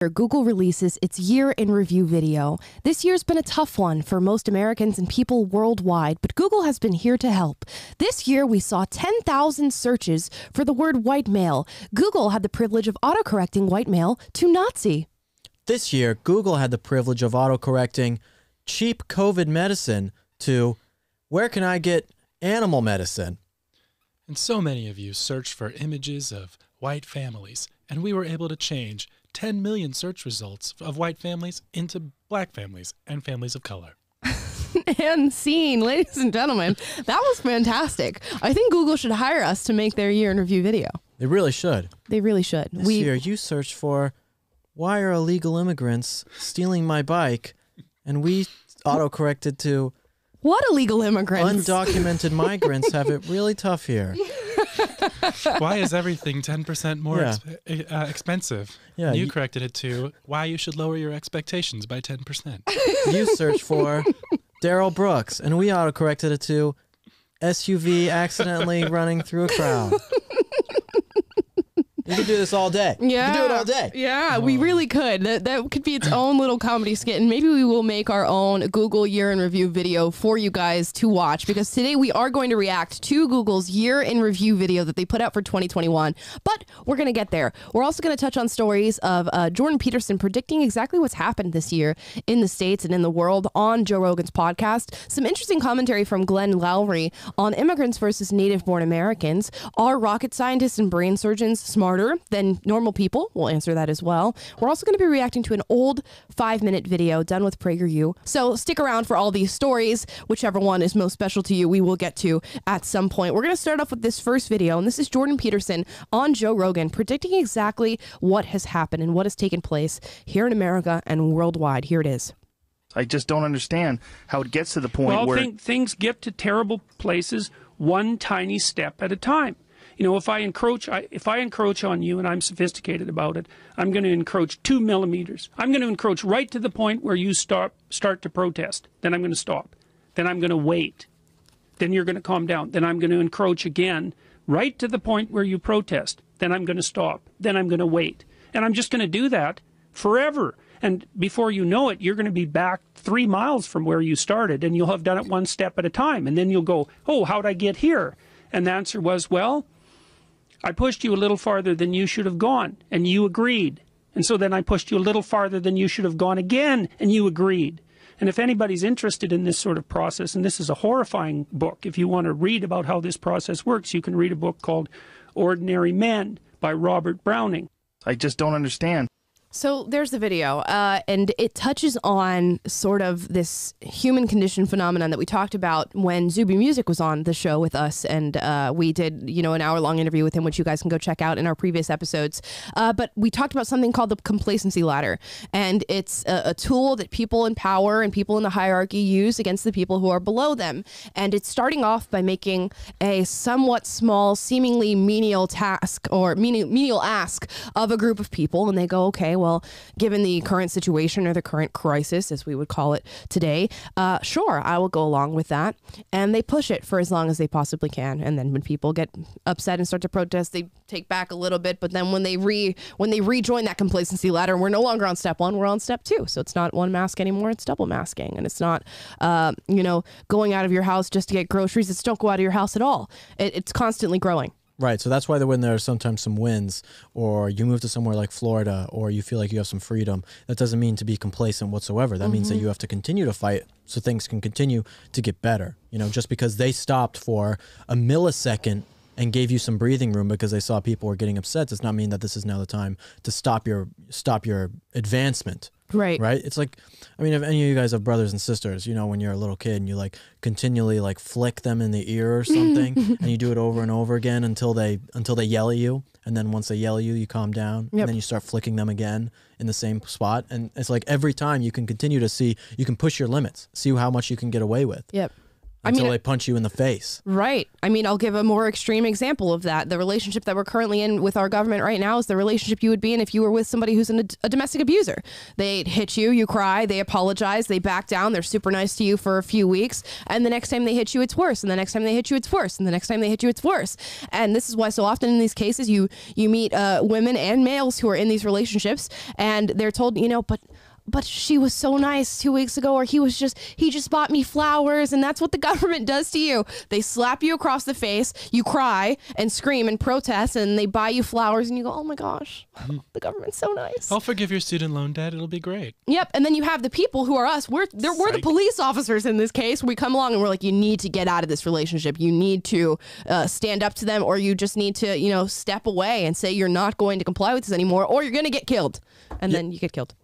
Google releases its year in review video. This year's been a tough one for most Americans and people worldwide, but Google has been here to help. This year, we saw 10,000 searches for the word white male. Google had the privilege of autocorrecting white male to Nazi. This year, Google had the privilege of autocorrecting cheap COVID medicine to where can I get animal medicine? And so many of you searched for images of white families, and we were able to change 10 million search results of white families into black families and families of color. And scene, ladies and gentlemen, that was fantastic. I think Google should hire us to make their year in review video. They really should. They really should. This year, you searched for why are illegal immigrants stealing my bike? And we autocorrected to what illegal immigrants? Undocumented migrants have it really tough here. Why is everything 10% more expensive? Yeah, you corrected it to why you should lower your expectations by 10%. You searched for Daryl Brooks, and we autocorrected it to SUV accidentally running through a crowd. You could do this all day. Yeah. You could do it all day. Yeah, we really could. That could be its own little comedy skit, and maybe we will make our own Google year in review video for you guys to watch, because today we are going to react to Google's year in review video that they put out for 2021, but we're going to get there. We're also going to touch on stories of Jordan Peterson predicting exactly what's happened this year in the States and in the world on Joe Rogan's podcast. Some interesting commentary from Glenn Lowry on immigrants versus native-born Americans. Are rocket scientists and brain surgeons smarter than normal people? We'll answer that as well. We're also going to be reacting to an old 5-minute video done with PragerU. So stick around for all these stories. Whichever one is most special to you, we will get to at some point. We're going to start off with this first video, and this is Jordan Peterson on Joe Rogan predicting exactly what has happened and what has taken place here in America and worldwide. Here it is. I just don't understand how it gets to the point where things get to terrible places one tiny step at a time. You know, if I encroach on you and I'm sophisticated about it, I'm going to encroach 2 millimeters. I'm going to encroach right to the point where you start to protest. Then I'm going to stop. Then I'm going to wait. Then you're going to calm down. Then I'm going to encroach again right to the point where you protest. Then I'm going to stop. Then I'm going to wait. And I'm just going to do that forever. And before you know it, you're going to be back 3 miles from where you started, and you'll have done it one step at a time. And then you'll go, oh, how'd I get here? And the answer was, well, I pushed you a little farther than you should have gone, and you agreed. And so then I pushed you a little farther than you should have gone again, and you agreed. And if anybody's interested in this sort of process, and this is a horrifying book, if you want to read about how this process works, you can read a book called Ordinary Men by Robert Browning. I just don't understand. So there's the video, and it touches on sort of this human condition phenomenon that we talked about when Zuby Music was on the show with us, and we did, you know, an hour-long interview with him, which you guys can go check out in our previous episodes. But we talked about something called the complacency ladder, and it's a tool that people in power and people in the hierarchy use against the people who are below them. And it's starting off by making a somewhat small, seemingly menial task or menial ask of a group of people, and they go, okay, well, given the current situation or the current crisis, as we would call it today, sure, I will go along with that. And they push it for as long as they possibly can. And then when people get upset and start to protest, they take back a little bit. But then when they rejoin that complacency ladder, we're no longer on step 1, we're on step 2. So it's not one mask anymore, it's double masking. And it's not, you know, going out of your house just to get groceries. It's don't go out of your house at all. It's constantly growing. Right, so that's why when there are sometimes some wins, or you move to somewhere like Florida, or you feel like you have some freedom, that doesn't mean to be complacent whatsoever. That means that you have to continue to fight so things can continue to get better. You know, just because they stopped for a millisecond and gave you some breathing room because they saw people were getting upset does not mean that this is now the time to stop your advancement. Right. Right. It's like, I mean, if any of you guys have brothers and sisters, you know, when you're a little kid and you like continually like flick them in the ear or something and you do it over and over again until they yell at you. And then once they yell at you, you calm down and then you start flicking them again in the same spot. And it's like every time you can continue to see, you can push your limits, see how much you can get away with. Yep. until they punch you in the face. Right. I mean, I'll give a more extreme example of that. The relationship that we're currently in with our government right now is the relationship you would be in if you were with somebody who's a domestic abuser. They hit you, you cry, they apologize, they back down, they're super nice to you for a few weeks, and the next time they hit you, it's worse, and the next time they hit you, it's worse, and the next time they hit you, it's worse. And this is why so often in these cases you meet women and males who are in these relationships, and they're told, you know, but she was so nice 2 weeks ago, or he just bought me flowers, and that's what the government does to you. They slap you across the face, you cry and scream and protest, and they buy you flowers, and you go, oh my gosh, the government's so nice. I'll forgive your student loan debt. It'll be great. Yep. And then you have the people who are us. We're the police officers in this case. We come along and we're like, you need to get out of this relationship. You need to stand up to them, or you just need to, you know, step away and say you're not going to comply with this anymore, or you're going to get killed. And then you get killed.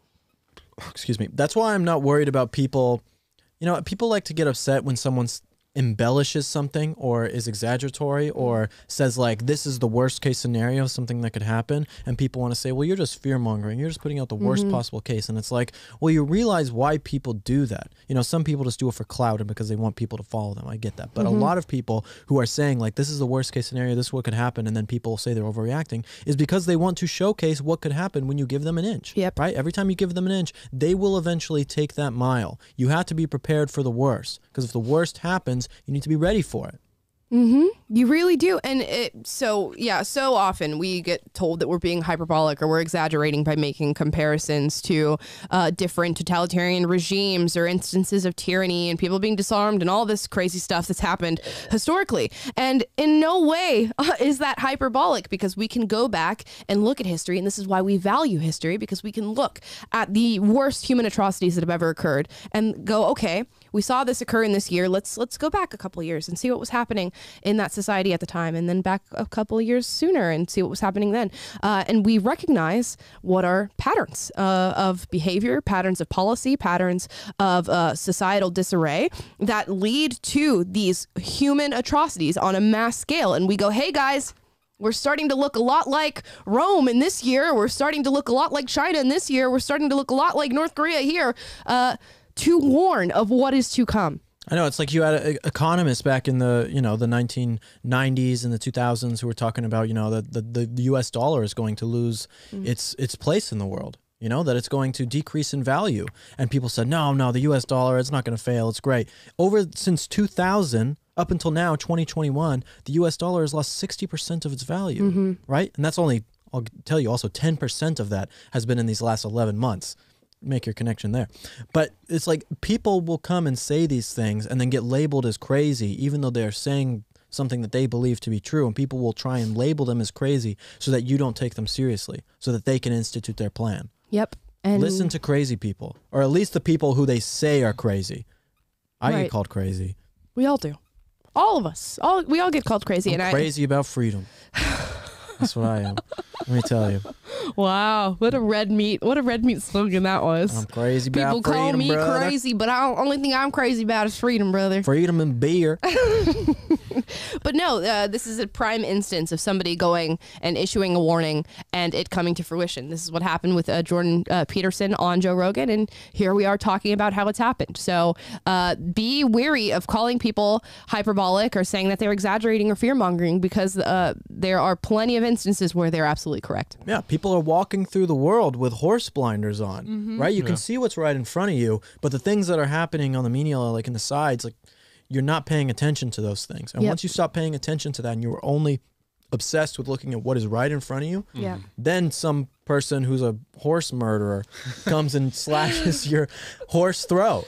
Excuse me. That's why I'm not worried about people. You know, people like to get upset when someone embellishes something or is exaggeratory or says like this is the worst case scenario, something that could happen, and people want to say, well, you're just fear mongering, you're just putting out the worst possible case. And it's like, well, you realize why people do that. You know, some people just do it for clout and because they want people to follow them. I get that. But a lot of people who are saying like this is the worst case scenario, this is what could happen, and then people say they're overreacting, is because they want to showcase what could happen when you give them an inch. Yep. Right? Every time you give them an inch, they will eventually take that mile. You have to be prepared for the worst, because if the worst happens, you need to be ready for it. You really do. And so often we get told that we're being hyperbolic or we're exaggerating by making comparisons to different totalitarian regimes or instances of tyranny and people being disarmed and all this crazy stuff that's happened historically. And in no way is that hyperbolic, because we can go back and look at history. And this is why we value history, because we can look at the worst human atrocities that have ever occurred and go, okay, we saw this occur in this year. Let's go back a couple of years and see what was happening in that society at the time, and then back a couple of years sooner and see what was happening then. And we recognize what are patterns of behavior, patterns of policy, patterns of societal disarray that lead to these human atrocities on a mass scale. And we go, hey guys, we're starting to look a lot like Rome in this year. We're starting to look a lot like China in this year. We're starting to look a lot like North Korea here, to warn of what is to come. I know, it's like you had economists back in the, you know, the 1990s and the 2000s who were talking about, you know, that the US dollar is going to lose its place in the world, you know, that it's going to decrease in value. And people said, no, the US dollar, it's not going to fail. It's great. Since 2000 up until now, 2021, the US dollar has lost 60% of its value, right? And that's only, I'll tell you also, 10% of that has been in these last 11 months. Make your connection there. But it's like people will come and say these things and then get labeled as crazy, even though they're saying something that they believe to be true, and people will try and label them as crazy so that you don't take them seriously, so that they can institute their plan. Yep. And listen to crazy people, or at least the people who they say are crazy. I get called crazy. We all do. All of us. We all get called crazy. I'm crazy about freedom. That's what I am. Let me tell you. Wow, what a red meat slogan that was. I'm crazy about People freedom, call me brother. crazy, but only thing I'm crazy about is freedom, brother. Freedom and beer. But no, this is a prime instance of somebody going and issuing a warning and it coming to fruition. This is what happened with Jordan Peterson on Joe Rogan, and here we are talking about how it's happened. So be wary of calling people hyperbolic or saying that they're exaggerating or fear-mongering, because there are plenty of instances where they're absolutely correct. Yeah, people are walking through the world with horse blinders on, right? You can see what's right in front of you, but the things that are happening on the menial, like in the sides, like you're not paying attention to those things. And once you stop paying attention to that and you're only obsessed with looking at what is right in front of you, then some person who's a horse murderer comes and slashes your horse throat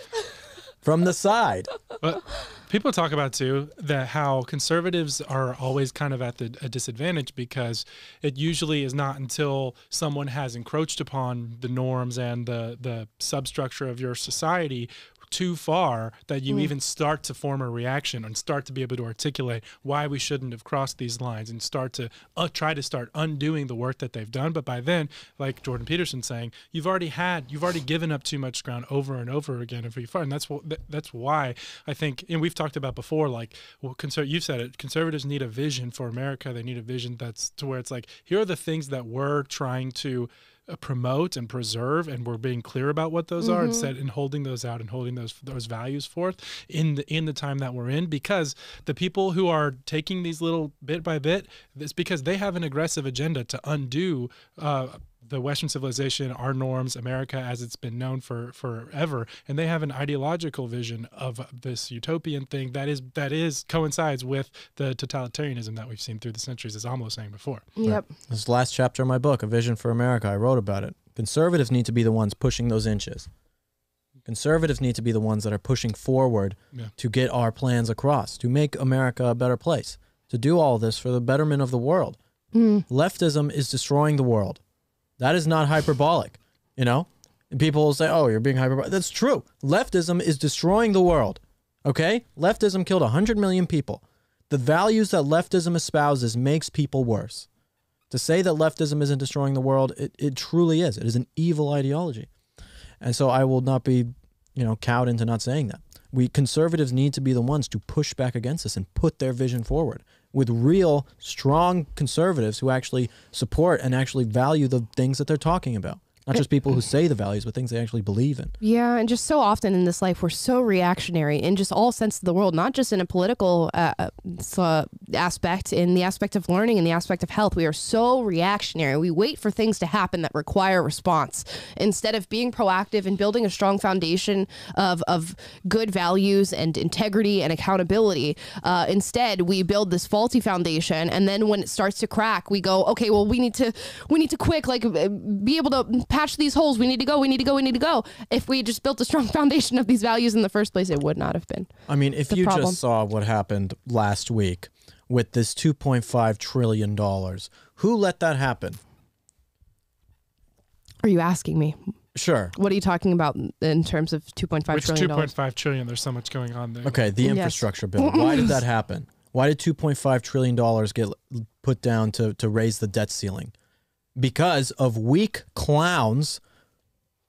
from the side. But people talk about too that how conservatives are always kind of at a disadvantage, because it usually is not until someone has encroached upon the norms and the substructure of your society too far that you even start to form a reaction and start to be able to articulate why we shouldn't have crossed these lines, and start to try to start undoing the work that they've done. But by then, like Jordan Peterson saying, you've already given up too much ground over and over again. And that's why I think, and we've talked about before, like, well, you've said it, conservatives need a vision for America. They need a vision that's to where it's like, here are the things that we're trying to promote and preserve, and we're being clear about what those are and holding those out and holding those values forth in the time that we're in, because the people who are taking these little bit by bit, it's because they have an aggressive agenda to undo the Western civilization, our norms, America as it's been known for forever, and they have an ideological vision of this utopian thing that is coincides with the totalitarianism that we've seen through the centuries, as Amala was saying before. Yep. This is the last chapter of my book, A Vision for America. I wrote about it. Conservatives need to be the ones pushing those inches. Conservatives need to be the ones that are pushing forward to get our plans across, to make America a better place, to do all this for the betterment of the world. Leftism is destroying the world. That is not hyperbolic, you know? And people will say, oh, you're being hyperbolic. That's true. Leftism is destroying the world, okay? Leftism killed 100 million people. The values that leftism espouses makes people worse. To say that leftism isn't destroying the world, it truly is. It is an evil ideology. And so I will not be, cowed into not saying that. We conservatives need to be the ones to push back against this and put their vision forward with real, strong conservatives who actually support and actually value the things that they're talking about. Not just people who say the values, but things they actually believe in. Yeah, and just so often in this life, we're so reactionary in just all sense of the world, not just in a political aspect, in the aspect of learning, in the aspect of health. We are so reactionary. We wait for things to happen that require response instead of being proactive and building a strong foundation of good values and integrity and accountability. Instead, we build this faulty foundation, and then when it starts to crack, we go, okay, well, we need to quick, be able to patch these holes. We need to go. If we just built a strong foundation of these values in the first place, it would not have been. I mean, if you just saw what happened last week with this $2.5 trillion, who let that happen? Are you asking me? Sure. What are you talking about in terms of $2.5 trillion? Which $2.5 trillion? There's so much going on there. Okay, the infrastructure bill. Why did that happen? Why did $2.5 trillion get put down to raise the debt ceiling? Because of weak clowns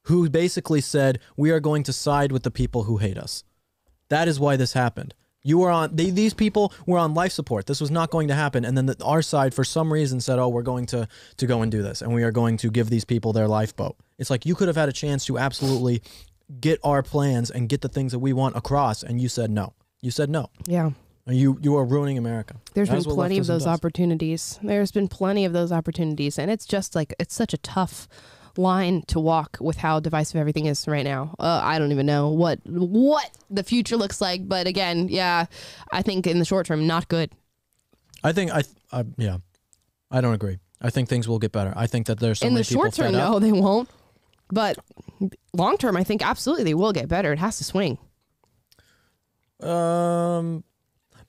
who basically said, we are going to side with the people who hate us. That is why this happened. These people were on life support. This was not going to happen. And then our side, for some reason, said, oh, we're going to go and do this. And we are going to give these people their lifeboat. It's like you could have had a chance to absolutely get our plans and get the things that we want across. And you said no. You said no. Yeah. You are ruining America. There's been plenty of those opportunities. There's been plenty of those opportunities. And it's just it's such a tough line to walk with how divisive everything is right now. I don't even know what the future looks like. But again, yeah, I think in the short term, not good. I think, I don't agree. I think things will get better. I think that there's so many people in the short term, no, they won't. But long term, I think absolutely they will get better. It has to swing.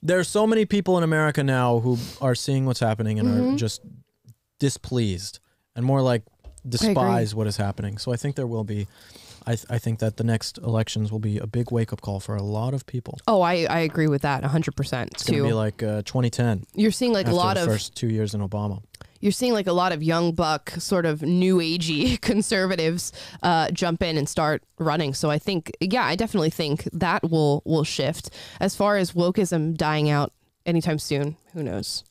There's so many people in America now who are seeing what's happening and are just displeased and more like despise what is happening. So I think there will be, I think that the next elections will be a big wake-up call for a lot of people. Oh, I agree with that 100% It's going to be like 2010. You're seeing a lot of the first 2 years in Obama. You're seeing a lot of young buck sort of new agey conservatives jump in and start running. So I think, I definitely think that will shift. As far as wokeism dying out anytime soon, who knows?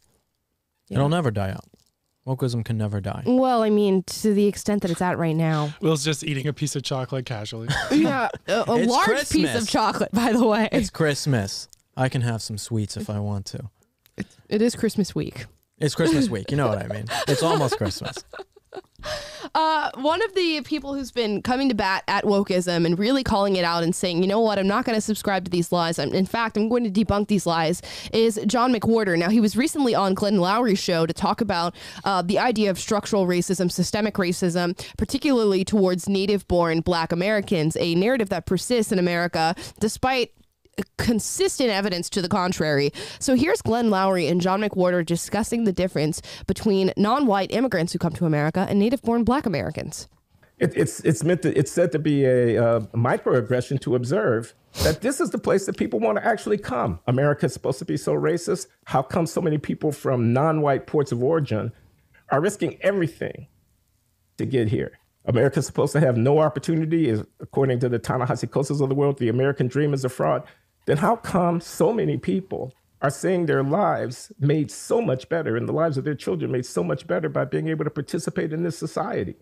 Yeah. It'll never die out. Wokeism can never die. Well, I mean, to the extent that it's at right now. Will's just eating a piece of chocolate casually. Yeah, a large Christmas. Piece of chocolate, by the way. It's Christmas. I can have some sweets if I want to. It is Christmas week. It's Christmas week. You know what I mean. It's almost Christmas. One of the people who's been coming to bat at wokeism and really calling it out and saying, you know what, I'm not going to subscribe to these lies. In fact, I'm going to debunk these lies is John McWhorter. Now, he was recently on Glenn Lowry's show to talk about the idea of structural racism, systemic racism, particularly towards native-born Black Americans, a narrative that persists in America despite consistent evidence to the contrary. So here's Glenn Lowry and John McWhorter discussing the difference between non-white immigrants who come to America and native-born Black Americans. It's said to be a microaggression to observe that this is the place that people want to actually come. America is supposed to be so racist. How come so many people from non-white ports of origin are risking everything to get here? America is supposed to have no opportunity, according to the Ta-Nehisi Coates of the world. The American dream is a fraud. Then how come so many people are seeing their lives made so much better and the lives of their children made so much better by being able to participate in this society?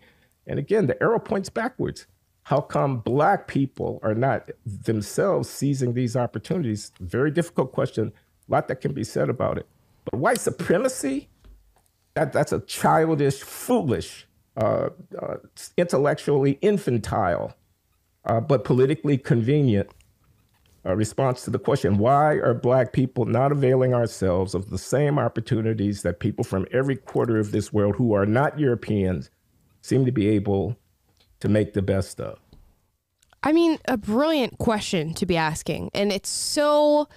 And again, the arrow points backwards. How come black people are not themselves seizing these opportunities? Very difficult question. A lot that can be said about it. But white supremacy, that's a childish, foolish, intellectually infantile, but politically convenient response to the question, why are black people not availing ourselves of the same opportunities that people from every quarter of this world who are not Europeans seem to be able to make the best of? I mean, a brilliant question to be asking. And it's so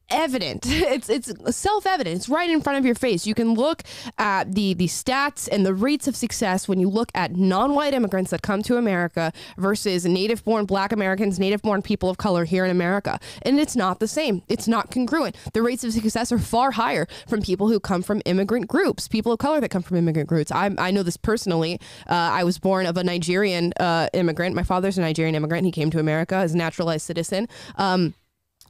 evident. It's self-evident. It's right in front of your face. You can look at the stats and the rates of success when you look at non-white immigrants that come to America versus native-born black Americans, native-born people of color here in America. And it's not the same. It's not congruent. The rates of success are far higher from people who come from immigrant groups, people of color that come from immigrant groups. I know this personally. I was born of a Nigerian immigrant. My father's a Nigerian immigrant. He came to America as a naturalized citizen.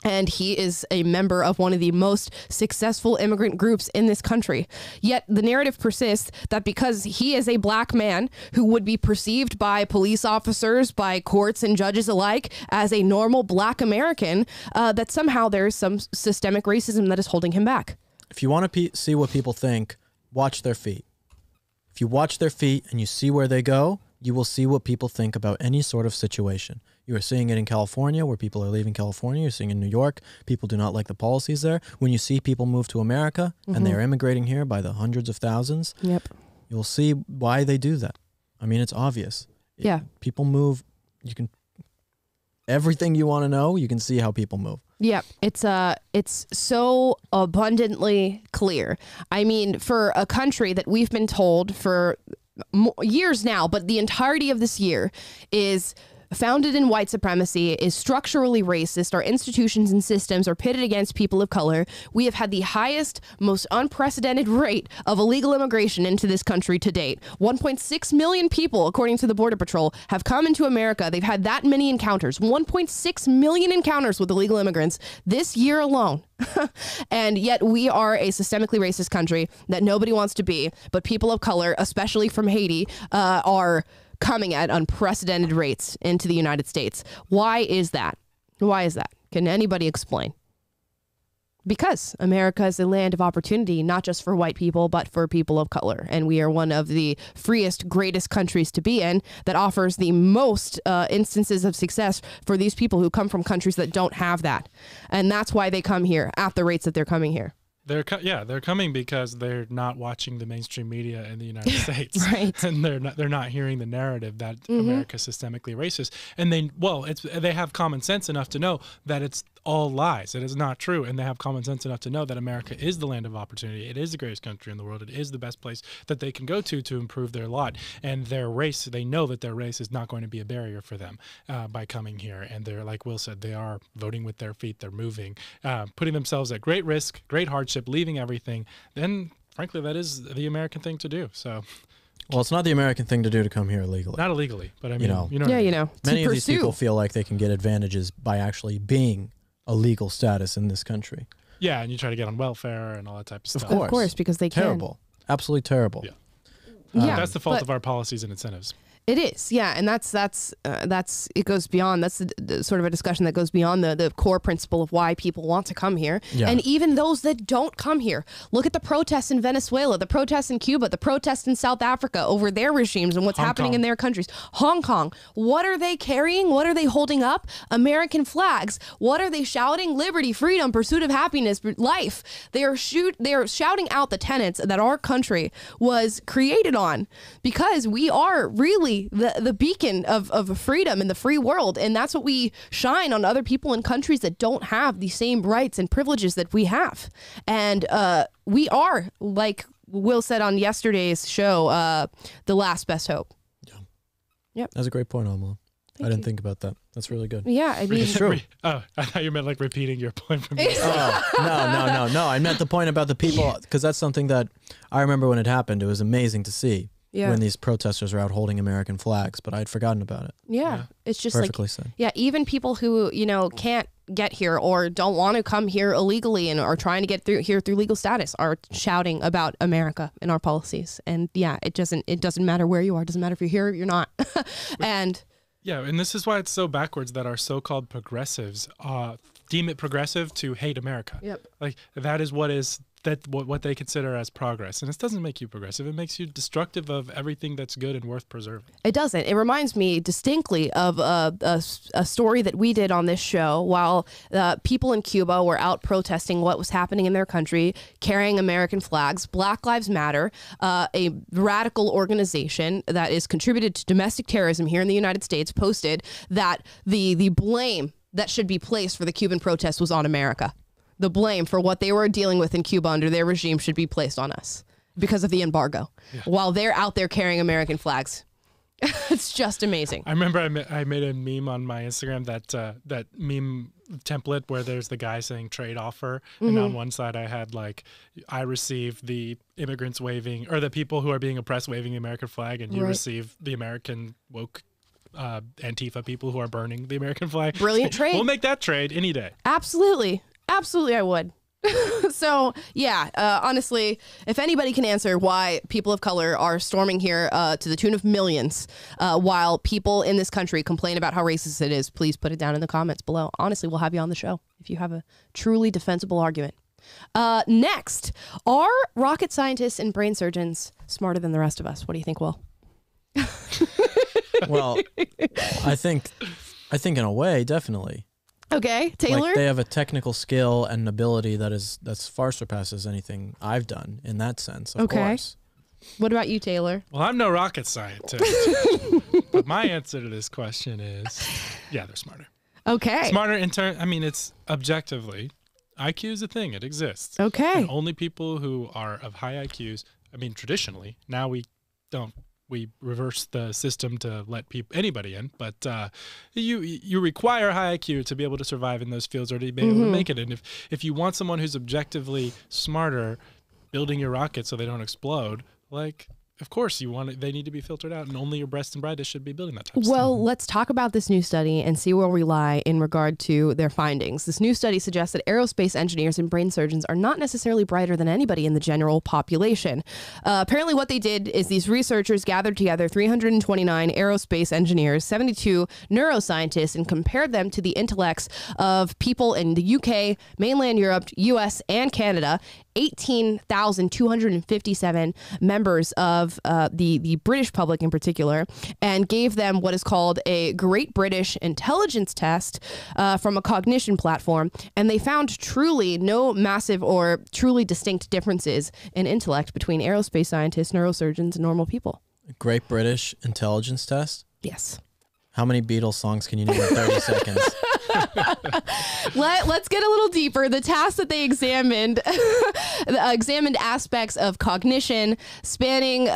And he is a member of one of the most successful immigrant groups in this country. Yet the narrative persists that because he is a black man who would be perceived by police officers, by courts and judges alike as a normal black American, that somehow there's some systemic racism that is holding him back. If you want to see what people think, watch their feet. If you watch their feet and you see where they go, you will see what people think about any sort of situation. You are seeing it in California, where people are leaving California. You're seeing it in New York. People do not like the policies there. When you see people move to America and they are immigrating here by the hundreds of thousands, you'll see why they do that. I mean, it's obvious. Yeah. People move. You can, everything you want to know, you can see how people move. Yeah, it's so abundantly clear. I mean, for a country that we've been told for years now, but the entirety of this year is founded in white supremacy, is structurally racist. Our institutions and systems are pitted against people of color. We have had the highest, most unprecedented rate of illegal immigration into this country to date. 1.6 million people, according to the Border Patrol, have come into America. They've had that many encounters, 1.6 million encounters with illegal immigrants this year alone. And yet we are a systemically racist country that nobody wants to be, but people of color, especially from Haiti, are coming at unprecedented rates into the United States. Why is that? Why is that? Can anybody explain? Because America is a land of opportunity, not just for white people, but for people of color. And we are one of the freest, greatest countries to be in that offers the most instances of success for these people who come from countries that don't have that. And that's why they come here at the rates that they're coming here. They're coming because they're not watching the mainstream media in the United States, right? And they're not hearing the narrative that America's systemically racist. And they have common sense enough to know that it's all lies. It is not true. And they have common sense enough to know that America is the land of opportunity. It is the greatest country in the world. It is the best place that they can go to improve their lot. And their race, they know that their race is not going to be a barrier for them by coming here. And they're, like Will said, they are voting with their feet. They're moving, putting themselves at great risk, great hardship, leaving everything. Then, frankly, that is the American thing to do. So, well, it's not the American thing to do to come here illegally. Not illegally, but I mean, many of these people feel like they can get advantages by actually being a legal status in this country. Yeah, and you try to get on welfare and all that type of stuff. Of course, because they terrible, absolutely terrible. Yeah, that's the fault of our policies and incentives. It is, yeah, and that's it goes beyond. That's the sort of a discussion that goes beyond the core principle of why people want to come here. Yeah. And even those that don't come here, look at the protests in Venezuela, the protests in Cuba, the protests in South Africa over their regimes and what's happening in their countries. Hong Kong, what are they carrying? What are they holding up? American flags. What are they shouting? Liberty, freedom, pursuit of happiness, life. They are shouting out the tenets that our country was created on, because we are really the beacon of freedom in the free world. And that's what we shine on other people in countries that don't have the same rights and privileges that we have. And we are, like Will said on yesterday's show, the last best hope. Yeah. Yep. That's a great point, Amala. I didn't think about that. That's really good. Yeah, I mean, it's true. Oh, I thought you meant like repeating your point from No. I meant the point about the people, because that's something that I remember when it happened. It was amazing to see. Yeah. When these protesters are out holding American flags, but I'd forgotten about it. Yeah. It's just perfectly said. Yeah, even people who, can't get here or don't want to come here illegally and are trying to get through here through legal status are shouting about America and our policies. And yeah, it doesn't matter where you are. It doesn't matter if you're here or you're not. And yeah, and this is why it's so backwards that our so-called progressives deem it progressive to hate America. Yep. Like that is what they consider as progress. And this doesn't make you progressive. It makes you destructive of everything that's good and worth preserving. It doesn't. It reminds me distinctly of a story that we did on this show while people in Cuba were out protesting what was happening in their country, carrying American flags. Black Lives Matter, a radical organization that is contributed to domestic terrorism here in the United States, posted that the blame that should be placed for the Cuban protest was on America. The blame for what they were dealing with in Cuba under their regime should be placed on us because of the embargo, while they're out there carrying American flags. It's just amazing. I remember I made a meme on my Instagram, that meme template where there's the guy saying trade offer. And on one side I had like, I receive the immigrants waving, or the people who are being oppressed waving the American flag, and you receive the American woke Antifa people who are burning the American flag. Brilliant trade. We'll make that trade any day. Absolutely. Absolutely, I would. So, yeah, honestly, if anybody can answer why people of color are storming here to the tune of millions while people in this country complain about how racist it is, please put it down in the comments below. Honestly, we'll have you on the show if you have a truly defensible argument. Next, are rocket scientists and brain surgeons smarter than the rest of us? What do you think, Will? Well, I think in a way, definitely. Okay, Taylor? Like they have a technical skill and an ability that's far surpasses anything I've done in that sense, of course. What about you, Taylor? Well, I'm no rocket scientist, but my answer to this question is, yeah, they're smarter. Okay. Smarter in turn. I mean, it's objectively, IQ is a thing. It exists. Okay. And only people who are of high IQs, I mean, traditionally, now we reverse the system to let anybody in, but you require high IQ to be able to survive in those fields or to be able to make it. And if you want someone who's objectively smarter building your rocket so they don't explode, like, of course they need to be filtered out, and only your best and brightest should be building that type of stuff. Well, let's talk about this new study and see where we lie in regard to their findings. This new study suggests that aerospace engineers and brain surgeons are not necessarily brighter than anybody in the general population. Apparently what they did is these researchers gathered together 329 aerospace engineers, 72 neuroscientists, and compared them to the intellects of people in the UK, mainland Europe, US, and Canada. 18,257 members of the British public in particular, and gave them what is called a Great British Intelligence Test from a cognition platform, and they found truly no massive or truly distinct differences in intellect between aerospace scientists, neurosurgeons, and normal people. Great British Intelligence Test? Yes. How many Beatles songs can you name in 30 seconds? Let's get a little deeper. The task that they examined aspects of cognition, spanning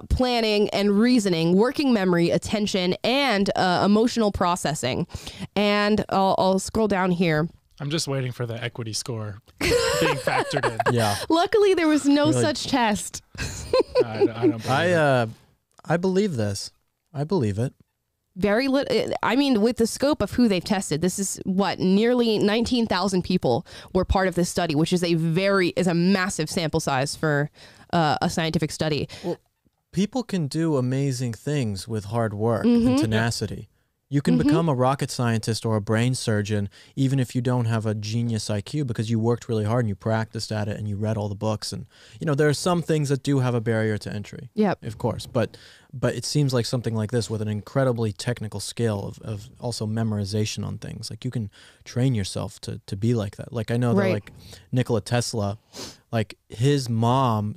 planning and reasoning, working memory, attention, and emotional processing. And I'll scroll down here. I'm just waiting for the equity score being factored in. Yeah. Luckily, there was no such test. I don't believe it. I believe this. I believe it. Very I mean, with the scope of who they've tested, this is what, nearly 19,000 people were part of this study, which is a massive sample size for a scientific study. Well, people can do amazing things with hard work and tenacity. You can become a rocket scientist or a brain surgeon even if you don't have a genius IQ, because you worked really hard and you practiced at it and you read all the books. And, you know, there are some things that do have a barrier to entry. Yep. Of course. But it seems like something like this with an incredibly technical skill of also memorization on things. Like you can train yourself to be like that. Like I know that like Nikola Tesla, like his mom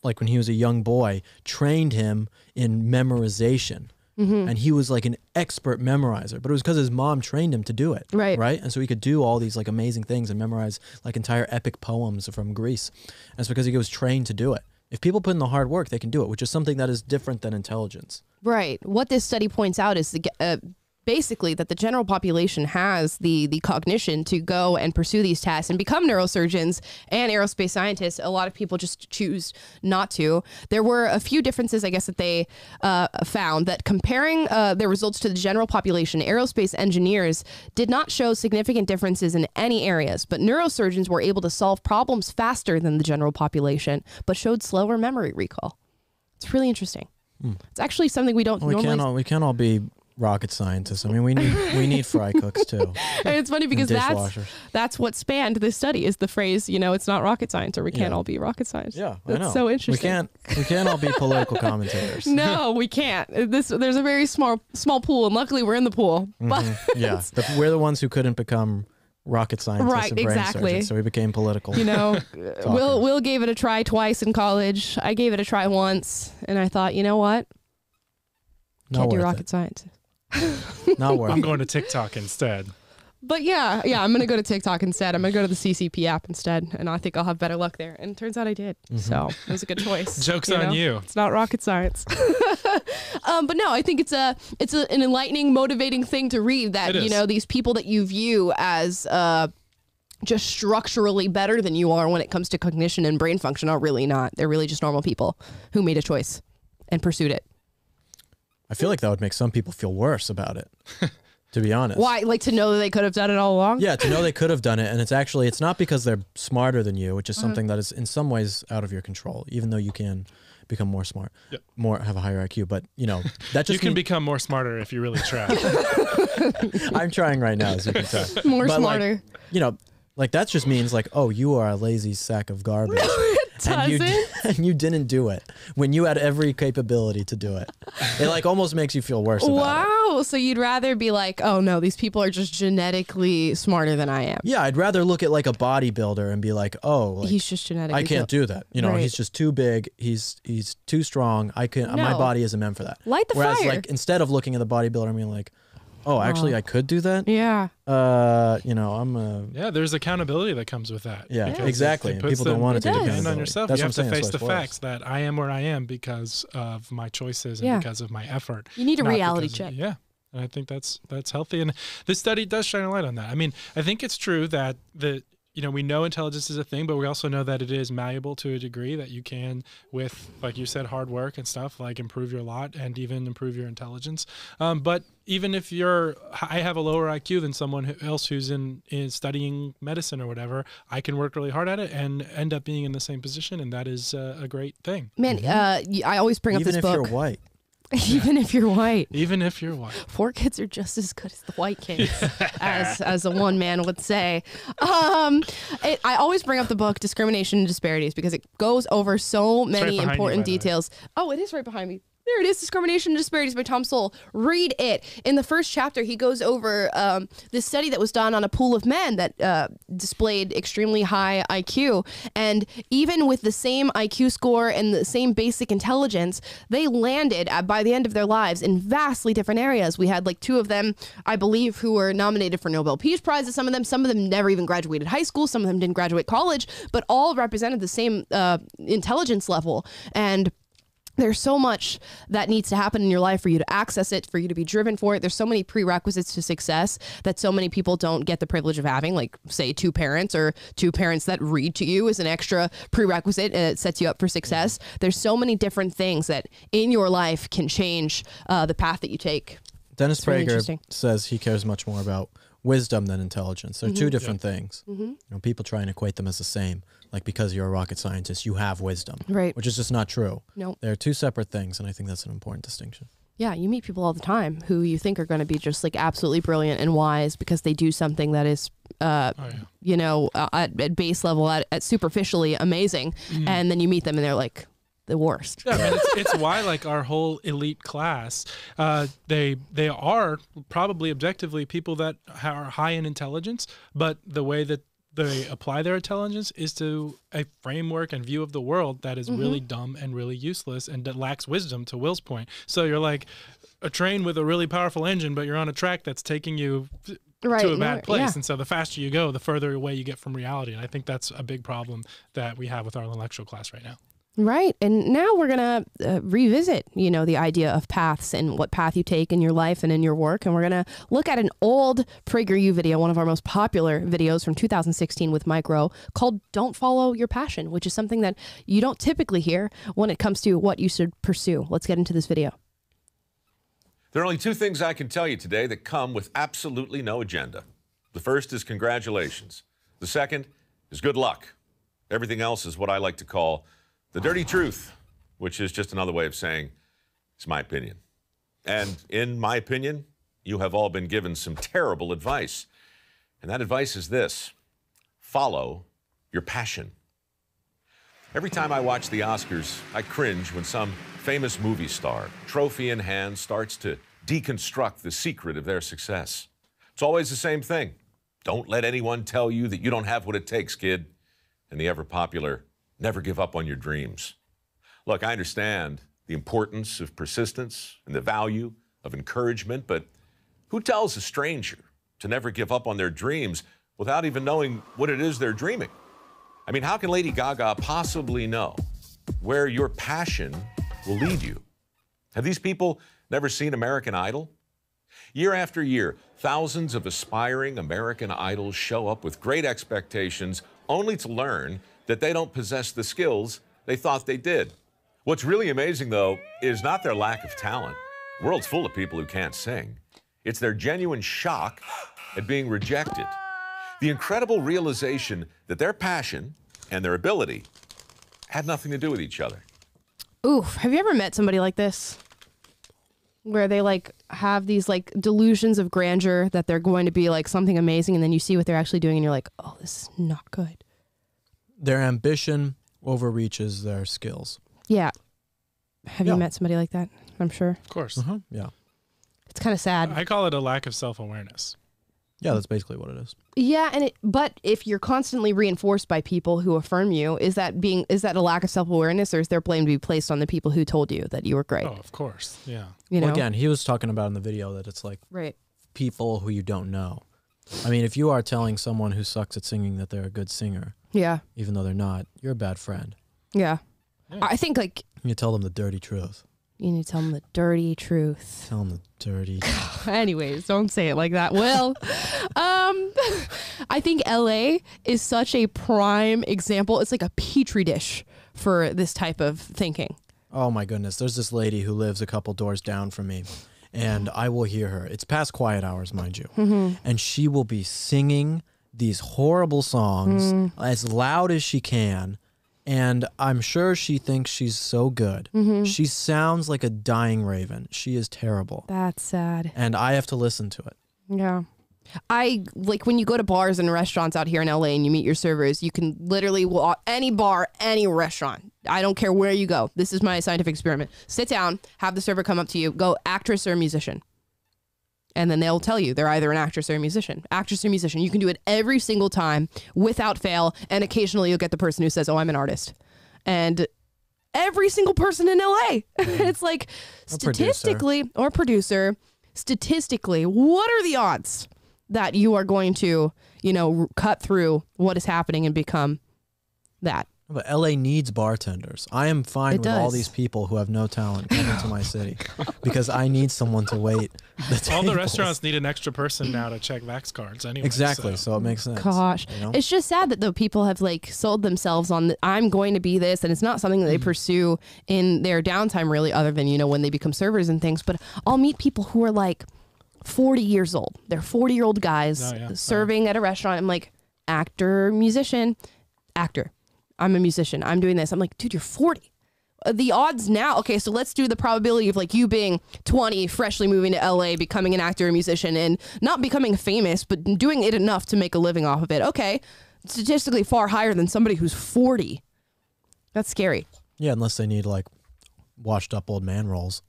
like when he was a young boy, trained him in memorization. And he was like an expert memorizer, but it was because his mom trained him to do it. Right. And so he could do all these like amazing things and memorize like entire epic poems from Greece. And it's because he was trained to do it. If people put in the hard work, they can do it, which is something that is different than intelligence. Right. What this study points out is basically that the general population has the cognition to go and pursue these tests and become neurosurgeons and aerospace scientists. A lot of people just choose not to. There were a few differences, I guess, that they found that comparing their results to the general population, aerospace engineers did not show significant differences in any areas, but neurosurgeons were able to solve problems faster than the general population, but showed slower memory recall. It's really interesting. It's actually something we don't normally... We can't all be rocket scientists. I mean, we need fry cooks too. And it's funny because that's what spanned this study is the phrase, you know, it's not rocket science, or we can't all be rocket science. Yeah, that's I know. So interesting. We can't all be political commentators. No, we can't. There's a very small pool, and luckily we're in the pool. But yeah, we're the ones who couldn't become rocket scientists and brain surgeons, so we became political. You know, Will gave it a try twice in college. I gave it a try once, and I thought, you know what? Can't do rocket science. Not worth it. I'm going to TikTok instead. But yeah, I'm going to go to TikTok instead. I'm going to go to the CCP app instead, and I think I'll have better luck there. And it turns out I did. So it was a good choice. Joke's on you. It's not rocket science. But no, I think it's an enlightening, motivating thing to read that, you know, these people that you view as just structurally better than you are when it comes to cognition and brain function are really not. They're really just normal people who made a choice and pursued it. I feel like that would make some people feel worse about it, to be honest. Why? Like to know that they could have done it all along? Yeah, to know they could have done it. And it's not because they're smarter than you, which is something that is in some ways out of your control, even though you can become more smart, have a higher IQ. But, you know, that just you can become more smarter if you really try. I'm trying right now, as you can tell. Smarter. Like, you know, like that just means like, oh, you are a lazy sack of garbage. And you didn't do it when you had every capability to do it. It like almost makes you feel worse about it. Wow. So you'd rather be like, oh no, these people are just genetically smarter than I am. Yeah, I'd rather look at like a bodybuilder and be like, oh, like, he's just genetically. I can't do that. You know, he's just too big. He's too strong. My body isn't meant for that. Light the Whereas fire. like instead of looking at the bodybuilder and being like, oh, actually, I could do that. Yeah. You know, yeah, there's accountability that comes with that. Yeah, exactly. And people don't want to take depend on yourself. That's you have what I'm to saying. face the facts that I am where I am because of my choices and because of my effort. You need a reality check. Yeah. And I think that's healthy. And this study does shine a light on that. I mean, I think it's true that you know, we know intelligence is a thing, but we also know that it is malleable to a degree, that you can, with, like you said, hard work and stuff, like improve your lot and even improve your intelligence. But even if I have a lower IQ than someone else who's in studying medicine or whatever, I can work really hard at it and end up being in the same position. And that is a great thing. Man, I always bring up this book. Even if you're white. Even if you're white. Even if you're white. Poor kids are just as good as the white kids, as a one man would say. I always bring up the book Discrimination and Disparities because it goes over so many important details. Oh, it is right behind me. There it is, Discrimination and Disparities by Tom Sowell. Read it. In the first chapter, he goes over this study that was done on a pool of men that displayed extremely high IQ. And even with the same IQ score and the same basic intelligence, they landed, by the end of their lives, in vastly different areas. We had like two of them, I believe, who were nominated for Nobel Peace Prizes. Some of them never even graduated high school. Some of them didn't graduate college, but all represented the same intelligence level. And there's so much that needs to happen in your life for you to access it, for you to be driven for it. There's so many prerequisites to success that so many people don't get the privilege of having, like, say, two parents that read to you is an extra prerequisite and it sets you up for success. There's so many different things that in your life can change the path that you take. Dennis Prager says he cares much more about wisdom than intelligence. They're two different things. You know, people try and equate them as the same. Like, because you're a rocket scientist, you have wisdom, right? Which is just not true. No, they're two separate things, and I think that's an important distinction. Yeah, you meet people all the time who you think are going to be just like absolutely brilliant and wise because they do something that is, you know, at base level, at superficially amazing, and then you meet them and they're like the worst. Yeah, I mean, it's why like our whole elite class, they are probably objectively people that are high in intelligence, but the way that they apply their intelligence is to a framework and view of the world that is really dumb and really useless and that lacks wisdom, to Will's point. So you're like a train with a really powerful engine, but you're on a track that's taking you to a bad place. Yeah. And so the faster you go, the further away you get from reality. And I think that's a big problem that we have with our intellectual class right now. Right. And now we're going to revisit, you know, the idea of paths and what path you take in your life and in your work. And we're going to look at an old PragerU video, one of our most popular videos from 2016 with Mike Rowe, called Don't Follow Your Passion, which is something that you don't typically hear when it comes to what you should pursue. Let's get into this video. There are only two things I can tell you today that come with absolutely no agenda. The first is congratulations. The second is good luck. Everything else is what I like to call the dirty truth, which is just another way of saying it's my opinion. And in my opinion, you have all been given some terrible advice. And that advice is this: follow your passion. Every time I watch the Oscars, I cringe when some famous movie star, trophy in hand, starts to deconstruct the secret of their success. It's always the same thing. Don't let anyone tell you that you don't have what it takes, kid. And the ever-popular, never give up on your dreams. Look, I understand the importance of persistence and the value of encouragement, but who tells a stranger to never give up on their dreams without even knowing what it is they're dreaming? I mean, how can Lady Gaga possibly know where your passion will lead you? Have these people never seen American Idol? Year after year, thousands of aspiring American Idols show up with great expectations, only to learn that they don't possess the skills they thought they did. What's really amazing, though, is not their lack of talent. The world's full of people who can't sing. It's their genuine shock at being rejected. The incredible realization that their passion and their ability had nothing to do with each other. Oof. Have you ever met somebody like this? Where they like have these like delusions of grandeur that they're going to be like something amazing, and then you see what they're actually doing and you're like, oh, this is not good. Their ambition overreaches their skills. Yeah. Have you met somebody like that? I'm sure. Of course. Yeah. It's kind of sad. I call it a lack of self-awareness. Yeah, that's basically what it is. Yeah, but if you're constantly reinforced by people who affirm you, is that a lack of self-awareness, or is there blame to be placed on the people who told you that you were great? Oh, of course. Yeah. You know? Well, again, he was talking about in the video that it's like people who you don't know. I mean, if you are telling someone who sucks at singing that they're a good singer, even though they're not, you're a bad friend. Yeah. I think like you tell them the dirty truth. You need to tell them the dirty truth. Tell them the dirty truth. Anyways, don't say it like that. Well, I think LA is such a prime example. It's like a petri dish for this type of thinking. Oh my goodness. There's this lady who lives a couple doors down from me, and I will hear her. It's past quiet hours, mind you. And she will be singing these horrible songs as loud as she can. And I'm sure she thinks she's so good. She sounds like a dying raven. She is terrible. That's sad. And I have to listen to it. Yeah. I like when you go to bars and restaurants out here in LA and you meet your servers, you can literally walk any bar, any restaurant. I don't care where you go. This is my scientific experiment. Sit down, have the server come up to you, go actress or musician. And then they'll tell you they're either an actress or a musician. Actress or musician. You can do it every single time without fail. And occasionally you'll get the person who says, oh, I'm an artist. And every single person in LA. It's like statistically, or producer, statistically, what are the odds that you are going to, you know, cut through what is happening and become that? But LA needs bartenders. I am fine with all these people who have no talent coming to my city because I need someone to wait. All the restaurants need an extra person now to check Vax cards anyway. Exactly, so it makes sense. Gosh, you know? It's just sad that though people have like sold themselves on I'm going to be this, and it's not something that they pursue in their downtime really, other than, you know, when they become servers and things. But I'll meet people who are like 40 years old. They're 40-year-old guys serving at a restaurant. I'm like, actor, musician, actor. I'm a musician. I'm doing this. I'm like, dude, you're 40. The odds now. Okay, so let's do the probability of like you being 20, freshly moving to LA, becoming an actor or musician, and not becoming famous, but doing it enough to make a living off of it. Okay, statistically far higher than somebody who's 40. That's scary. Yeah, unless they need like washed up old man roles.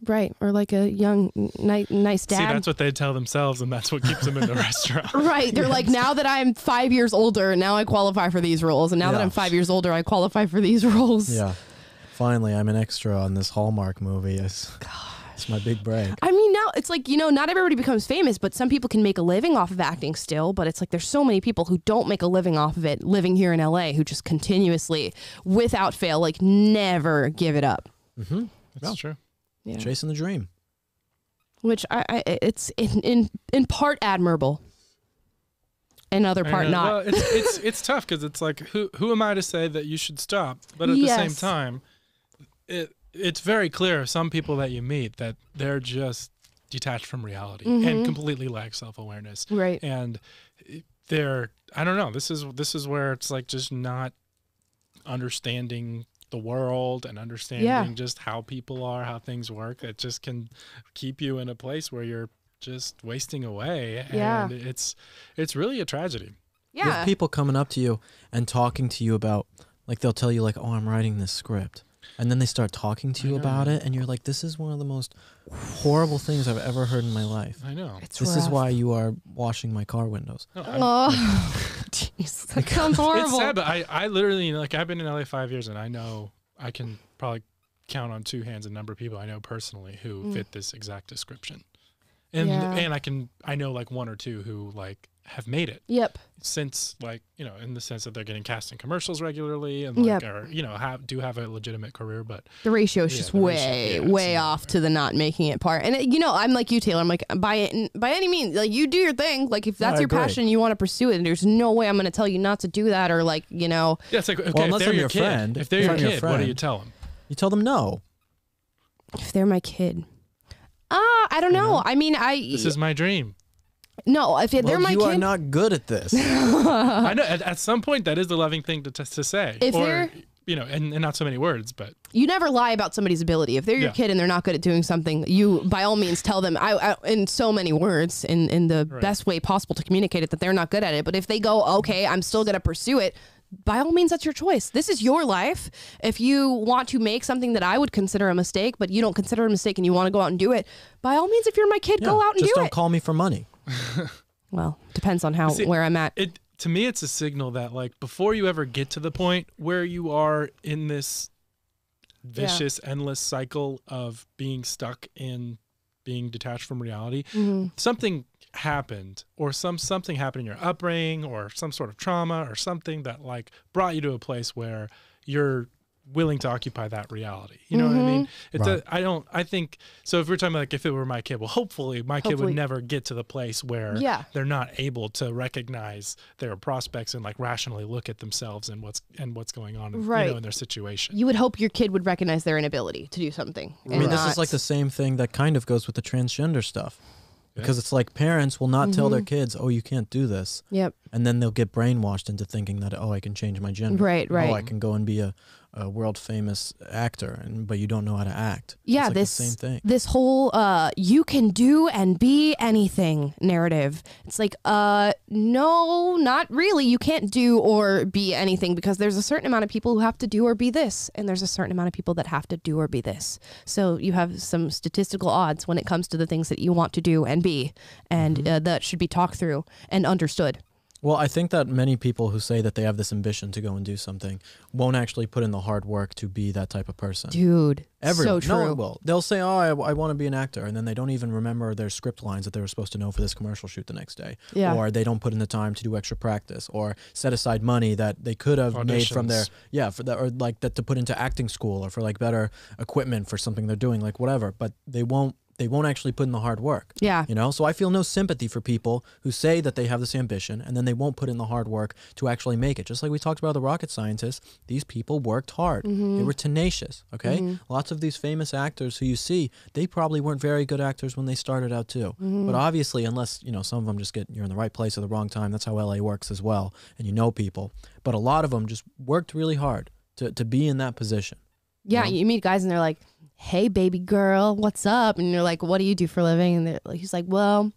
Right, or like a young, nice dad. See, that's what they tell themselves, and that's what keeps them in the restaurant. Right, they're like, now that I'm 5 years older, now I qualify for these roles, and now that I'm 5 years older, I qualify for these roles. Yeah, finally, I'm an extra on this Hallmark movie. It's my big break. I mean, now it's like, you know, not everybody becomes famous, but some people can make a living off of acting still. But it's like there's so many people who don't make a living off of it living here in LA who just continuously, without fail, like never give it up. Mm-hmm. That's true. Yeah. Chasing the dream. Which it's in part admirable. Another part not. Well, it's tough because it's like who am I to say that you should stop? But at the same time, it's very clear some people that you meet that they're just detached from reality and completely lack self-awareness. Right. And they're I don't know. This is where it's like just not understanding the world and understanding just how people are, how things work. It just can keep you in a place where you're just wasting away, and it's really a tragedy. You have people coming up to you and talking to you about, like, they'll tell you like, oh, I'm writing this script, and then they start talking to you about it, and you're like, this is one of the most horrible things I've ever heard in my life. I know. This is why you are washing my car windows. Jeez, that sounds horrible. It's sad, but I literally, like, I've been in LA 5 years, and I know I can probably count on two hands the number of people I know personally who fit this exact description. And I know like one or two who like have made it. Yep. Since, like, you know, in the sense that they're getting cast in commercials regularly and like are, you know, have a legitimate career, but the ratio is just way off to the not making it part. And you know, I'm like you, Taylor. I'm like, by any means, like, you do your thing. Like, if that's your passion, you want to pursue it, and there's no way I'm going to tell you not to do that, or like, you know. Yeah, it's like, okay, well, if they're your friend, what do you tell them? You tell them no. If they're my kid. I don't know. I mean, this is my dream. No, if they're my kid, you are not good at this. I know. At some point, that is the loving thing to say. If they're, you know, and not so many words, but you never lie about somebody's ability. If they're your kid and they're not good at doing something, you by all means tell them in so many words, in the best way possible to communicate it, that they're not good at it. But if they go, okay, I'm still going to pursue it, by all means, that's your choice. This is your life. If you want to make something that I would consider a mistake, but you don't consider a mistake and you want to go out and do it, by all means, if you're my kid, go out and do it. Just don't call me for money. Well, depends on where I'm at. To me, it's a signal that, like, before you ever get to the point where you are in this vicious, endless cycle of being stuck in being detached from reality, something happened, or something happened in your upbringing, or some sort of trauma, or something that like brought you to a place where you're willing to occupy that reality. You know what I mean? I think so. If we're talking like, if it were my kid, well, hopefully my kid would never get to the place where they're not able to recognize their prospects and like rationally look at themselves and what's going on, you know, in their situation. You would hope your kid would recognize their inability to do something. I mean, this is like the same thing that kind of goes with the transgender stuff. Because it's like parents will not tell their kids, oh, you can't do this. Yep. And then they'll get brainwashed into thinking that, oh, I can change my gender. Right. Oh, I can go and be a world famous actor, but you don't know how to act. Yeah, it's like the same thing. This whole you can do and be anything narrative. It's like, no, not really. You can't do or be anything, because there's a certain amount of people who have to do or be this, and there's a certain amount of people that have to do or be this. So you have some statistical odds when it comes to the things that you want to do and be, and that should be talked through and understood. Well, I think that many people who say that they have this ambition to go and do something won't actually put in the hard work to be that type of person. Dude, so true. No one will. They'll say, oh, I want to be an actor, and then they don't even remember their script lines that they were supposed to know for this commercial shoot the next day. Yeah. Or they don't put in the time to do extra practice, or set aside money that they could have made from their, for that, or like that to put into acting school, or for like better equipment for something they're doing, like whatever. But they won't actually put in the hard work. Yeah. You know, so I feel no sympathy for people who say that they have this ambition and then they won't put in the hard work to actually make it. Just like we talked about the rocket scientists, these people worked hard. They were tenacious, okay? Lots of these famous actors who you see, they probably weren't very good actors when they started out too. But obviously, unless, you know, some of them just you're in the right place at the wrong time. That's how LA works as well. And you know people. But a lot of them just worked really hard to be in that position. Yeah, you meet guys and they're like, hey, baby girl, what's up? And you're like, what do you do for a living? And he's like, well,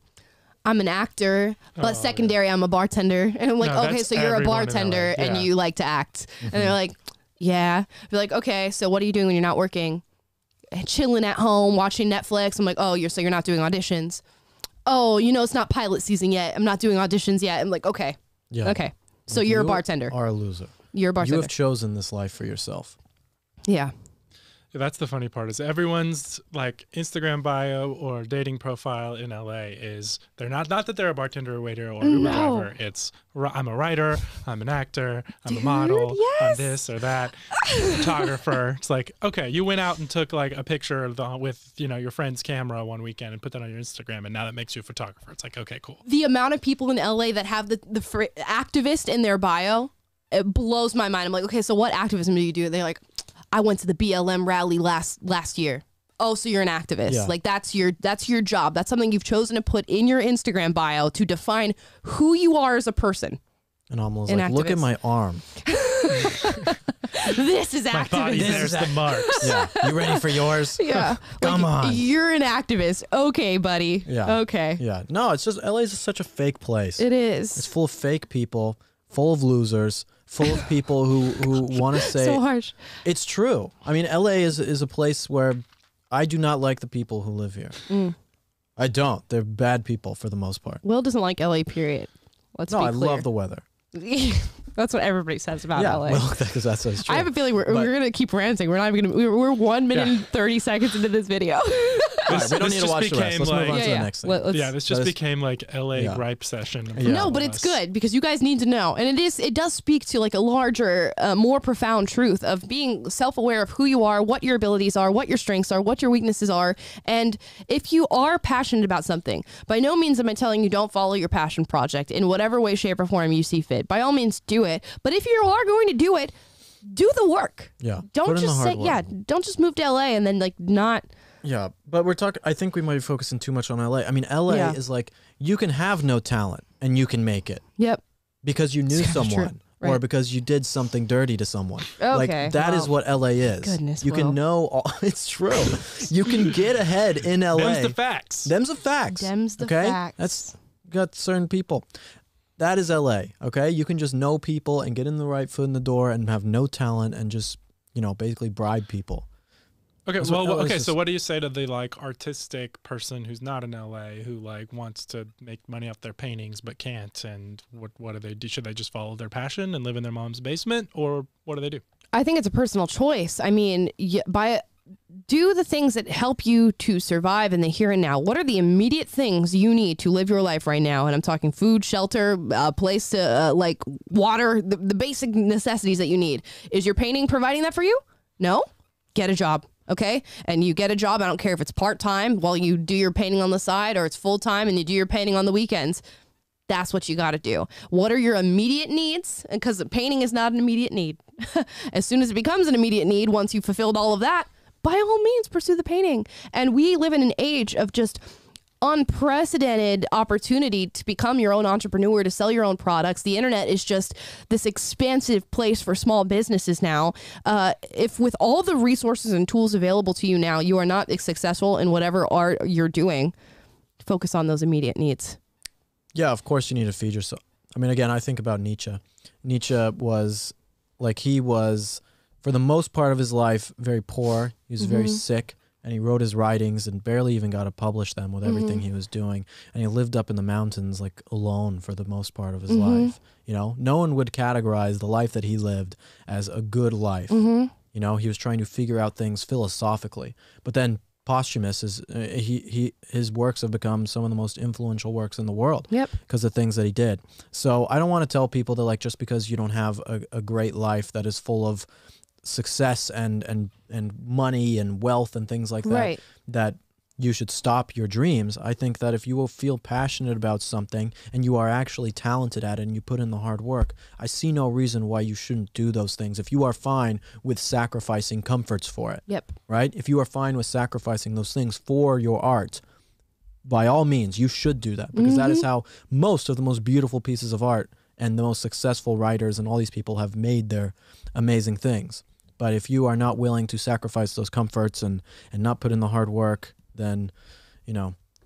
I'm an actor, but secondary, I'm a bartender. And I'm like, okay, so you're a bartender and you like to act. And they're like, yeah. They're like, okay, so what are you doing when you're not working? Chilling at home, watching Netflix. I'm like, oh, so you're not doing auditions. Oh, you know, it's not pilot season yet. I'm not doing auditions yet. I'm like, okay. Yeah. Okay. So you're a bartender. You are a loser. You're a bartender. You have chosen this life for yourself. Yeah. That's the funny part is everyone's like Instagram bio or dating profile in LA is they're not that they're a bartender or waiter or Uber driver. It's I'm a writer, I'm an actor, I'm a model, I'm this or that, photographer. It's like, okay, you went out and took like a picture with your friend's camera one weekend and put that on your Instagram, and now that makes you a photographer. It's like, okay, cool. The amount of people in LA that have the activist in their bio, it blows my mind. I'm like, okay, so what activism do you do? They're like, I went to the BLM rally last year. Oh, so you're an activist. Yeah. Like that's your job. That's something you've chosen to put in your Instagram bio to define who you are as a person. And Amala's like, look at my arm. This is my body, activism. there's the marks. Yeah. You ready for yours? Yeah. Come on. You're an activist. Okay, buddy. Yeah. Okay. Yeah. No, it's just LA is such a fake place. It is. It's full of fake people, full of losers, full of people who want to say so harsh. It's true. I mean, LA is a place where I do not like the people who live here. I don't. They're bad people for the most part. Will doesn't like LA, period. Let's be clear. No, I love the weather. That's what everybody says about LA. Well, because that's true. I have a feeling we're going to keep ranting. We're not even going to. We're 1 minute and 30 seconds into this video. All right, we don't need to watch the rest. Let's move on to the next thing. This just became like LA gripe session. No, but it's good because you guys need to know, and it does speak to like a larger, more profound truth of being self-aware of who you are, what your abilities are, what your strengths are, what your weaknesses are, and if you are passionate about something, by no means am I telling you don't follow your passion project in whatever way, shape, or form you see fit. By all means, do it. But if you are going to do it, do the work. Yeah. Don't just say don't just move to LA and then like not. Yeah, but we're talking. I think we might be focusing too much on LA. I mean, LA is like you can have no talent and you can make it. Yep. Because you knew someone, right. or because you did something dirty to someone. Okay. Like that is what LA is. Goodness, you can know. It's true. You can get ahead in LA. Them's the facts. Them's the facts. Them's the okay? facts. That's got certain people. That is LA. Okay, you can just know people and get in the right foot in the door and have no talent and just basically bribe people. Okay, so what do you say to the like artistic person who's not in LA who like wants to make money off their paintings but can't, and what do they do? Should they just follow their passion and live in their mom's basement, or what do they do? I think it's a personal choice. I mean, do the things that help you to survive in the here and now. What are the immediate things you need to live your life right now? And I'm talking food, shelter, a place to like water, the basic necessities that you need. Is your painting providing that for you? No? Get a job. Okay. And you get a job. I don't care if it's part-time while you do your painting on the side, or it's full-time and you do your painting on the weekends. That's what you got to do. What are your immediate needs? Because painting is not an immediate need. As soon as it becomes an immediate need, once you've fulfilled all of that, by all means, pursue the painting. And we live in an age of just unprecedented opportunity to become your own entrepreneur, to sell your own products. The internet is just this expansive place for small businesses now. If with all the resources and tools available to you now, you are not successful in whatever art you're doing, focus on those immediate needs. Yeah, of course you need to feed yourself. I mean, again, I think about Nietzsche. Nietzsche was like, he was, for the most part of his life, very poor. He was very sick. And he wrote his writings and barely even got to publish them with everything he was doing. And he lived up in the mountains like alone for the most part of his life. No one would categorize the life that he lived as a good life. He was trying to figure out things philosophically. But then posthumous, his works have become some of the most influential works in the world because of things that he did. So I don't want to tell people that like just because you don't have a great life that is full of success and money and wealth and things like that, that you should stop your dreams. I think that if you will feel passionate about something and you are actually talented at it and you put in the hard work, I see no reason why you shouldn't do those things. If you are fine with sacrificing comforts for it, right? If you are fine with sacrificing those things for your art, by all means, you should do that, because that is how most of the most beautiful pieces of art and the most successful writers and all these people have made their amazing things. But if you are not willing to sacrifice those comforts and not put in the hard work, then,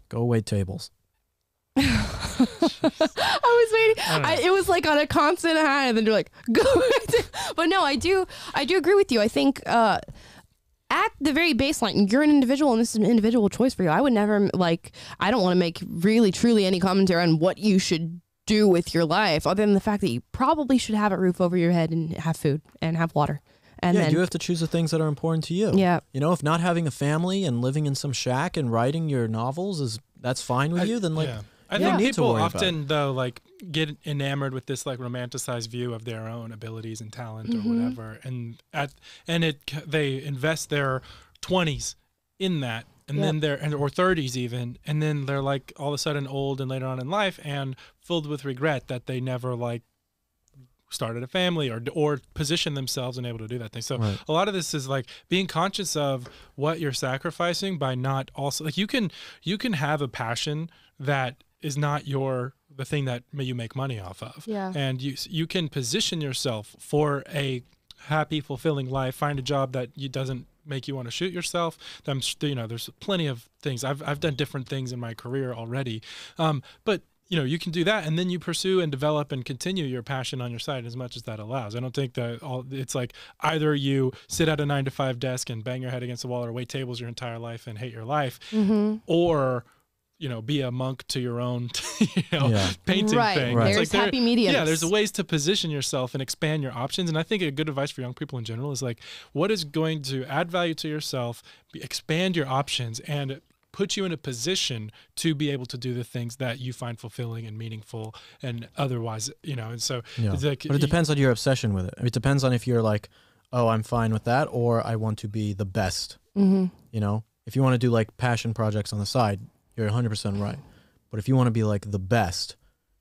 go wait tables. I was waiting. It was like on a constant high, and then you're like, go. But no, I do agree with you. I think at the very baseline, you're an individual, and this is an individual choice for you. I would never I don't want to make really truly any commentary on what you should do with your life, other than the fact that you probably should have a roof over your head and have food and have water And yeah, then you have to choose the things that are important to you. Yeah. You know, if not having a family and living in some shack and writing your novels that's fine with you, then like I you think don't need to people worry often about it. though like get enamored with this like romanticized view of their own abilities and talent or whatever, and they invest their 20s in that, and then or 30s even, and then they're like all of a sudden old and later on in life and filled with regret that they never like started a family or position themselves and able to do that thing. So a lot of this is like being conscious of what you're sacrificing by not also like you can have a passion that is not the thing that you make money off of. Yeah. And you can position yourself for a happy, fulfilling life, find a job that doesn't make you want to shoot yourself. There's plenty of things. I've done different things in my career already. But you can do that, and then you pursue and develop and continue your passion on your side as much as that allows. I don't think that it's like either you sit at a 9-to-5 desk and bang your head against the wall or wait tables your entire life and hate your life, or be a monk to your own, painting thing. Right. There's happy mediums. Yeah, there's ways to position yourself and expand your options. And I think a good advice for young people in general is like, what is going to add value to yourself, expand your options, and put you in a position to be able to do the things that you find fulfilling and meaningful and otherwise, and so it's like, but it depends on your obsession with it. It depends on if you're like, oh, I'm fine with that, or I want to be the best. If you want to do like passion projects on the side, you're 100% right. But if you want to be like the best,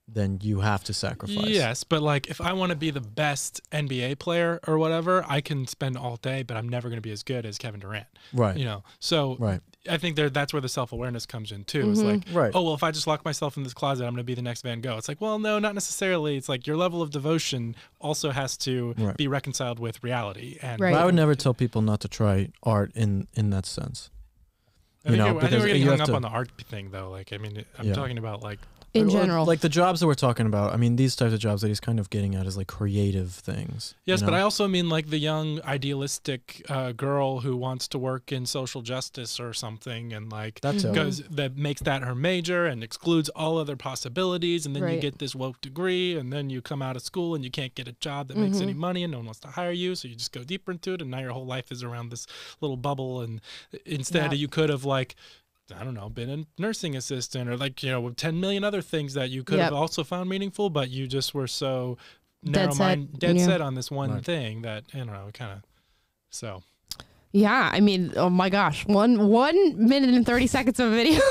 then you have to sacrifice. Yes, but like if I want to be the best NBA player or whatever, I can spend all day, but I'm never going to be as good as Kevin Durant. Right. So I think that's where the self-awareness comes in too. It's like, oh, well, if I just lock myself in this closet, I'm going to be the next Van Gogh. It's like, well, no, not necessarily. It's like your level of devotion also has to be reconciled with reality. And I would never tell people not to try art in that sense. I think we're getting hung up on the art thing, though. Like, I mean, I'm talking about like in general, like the jobs that we're talking about. I mean, these types of jobs that he's kind of getting at is like creative things. Yes, but I also mean like the young idealistic girl who wants to work in social justice or something, and like that makes that her major and excludes all other possibilities, and then you get this woke degree, and then you come out of school and you can't get a job that makes any money, and no one wants to hire you, so you just go deeper into it, and now your whole life is around this little bubble, and instead you could have like, I don't know, been a nursing assistant or like, 10 million other things that you could have also found meaningful, but you just were so dead set on this one thing that, kind of, so. Yeah, I mean, oh my gosh, 1 minute and 30 seconds of a video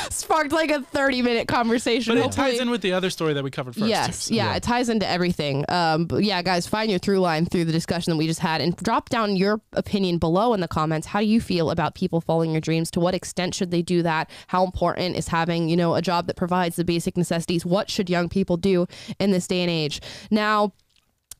sparked like a 30-minute conversation. But it ties in with the other story that we covered first. Yes, it ties into everything. But yeah, guys, find your through line through the discussion that we just had and drop down your opinion below in the comments. How do you feel about people following your dreams? To what extent should they do that? How important is having, a job that provides the basic necessities? What should young people do in this day and age? Now,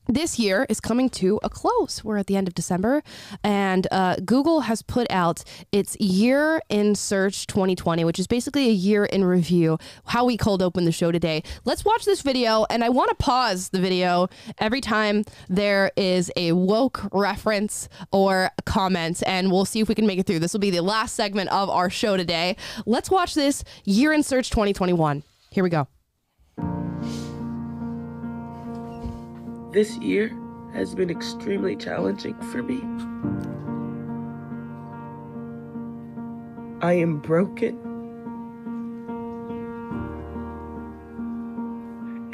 this year is coming to a close. We're at the end of December, and Google has put out its Year in Search 2020, which is basically a year in review, how we cold open the show today. Let's watch this video, and I want to pause the video every time there is a woke reference or a comment, and we'll see if we can make it through. This will be the last segment of our show today. Let's watch this Year in Search 2021. Here we go. This year has been extremely challenging for me. I am broken.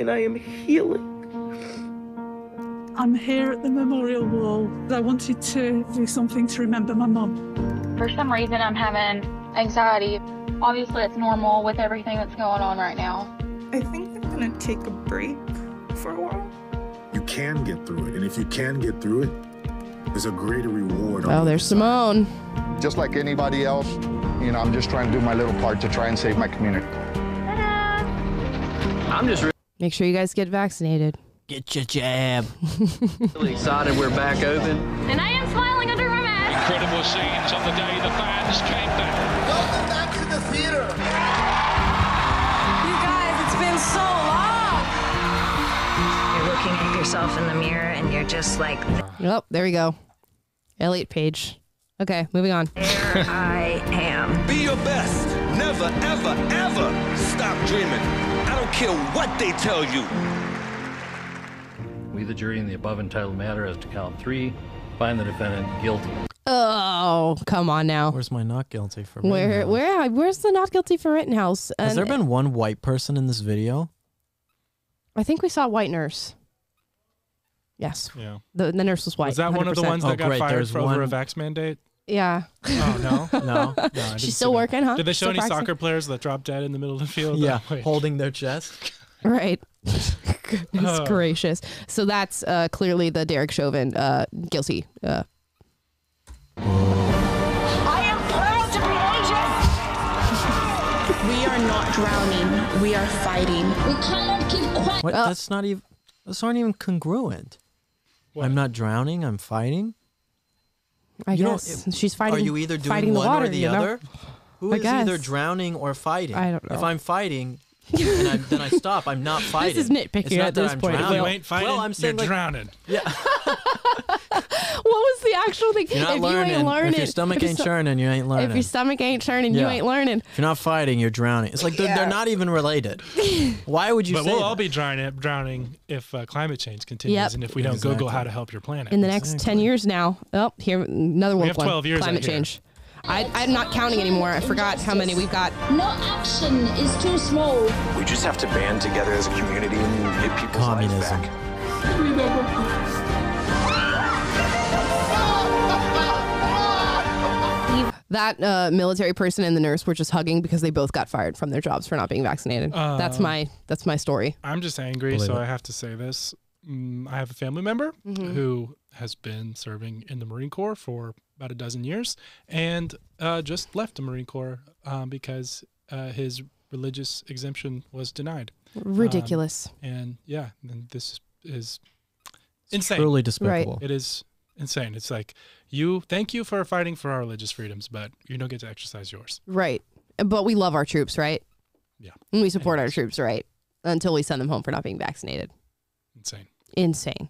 And I am healing. I'm here at the memorial wall. I wanted to do something to remember my mum. For some reason, I'm having anxiety. Obviously, it's normal with everything that's going on right now. I think I'm gonna take a break for a while. You can get through it, and if you can get through it, there's a greater reward. Oh, there's Simone. Just like anybody else, I'm just trying to do my little part to try and save my community. I'm just make sure you guys get vaccinated. Get your jab. Really excited we're back open. And I am smiling under my mask. Incredible scenes on the day the fans came back. Welcome back to the theater. You guys, it's been so long. You're looking at yourself in the mirror and you're just like... Oh, there we go. Elliot Page. Okay, moving on. Here I am. Be your best. Never, ever, ever stop dreaming. I don't care what they tell you. We, the jury, in the above entitled matter as to count 3, find the defendant guilty. Oh, come on now. Where's my not guilty for Where's the not guilty for Rittenhouse? Has there been one white person in this video? I think we saw a white nurse. Yes. Yeah. The nurse was white. Was that 100%. One of the ones that got fired for over a vax mandate? Yeah. Oh, no? No. She's still working, huh? Did they show any soccer players that dropped dead in the middle of the field? Yeah, holding their chest. Right. Goodness gracious. So that's clearly the Derek Chauvin guilty. I am proud to be Asian. We are not drowning. We are fighting. We cannot keep quiet. What? That's not even. Those aren't even congruent. What? I'm not drowning. I'm fighting. I guess she's fighting. Are you either doing one water, or the other? Who is either drowning or fighting? I don't know. If I'm fighting, and then I stop. I'm not fighting. This is nitpicking at this point. If you ain't fighting, I'm saying you're drowning. Yeah. What was the actual thing? You're not learning. You ain't learning. If your stomach ain't churning, you ain't learning. If your stomach ain't churning, you ain't learning. If you're not fighting, you're drowning. It's like they're not even related. Why would you say that? But we'll all be drowning if climate change continues and if we don't Google how to help your planet. In the next 10 years now. Oh, here, another one. We have 12 years climate change. I'm not counting anymore. I forgot how many we've got. No action is too small. We just have to band together as a community and get people's lives back. That military person and the nurse were just hugging because they both got fired from their jobs for not being vaccinated. That's my story. I'm just angry, so I have to say this. I have a family member who has been serving in the Marine Corps for about 12 years and just left the Marine Corps because his religious exemption was denied. Ridiculous. And this is insane. Truly despicable. Right. It is insane. It's like, thank you for fighting for our religious freedoms, but you don't get to exercise yours. Right. But we love our troops, right? Yeah. And we support our troops, right? Until we send them home for not being vaccinated. Insane.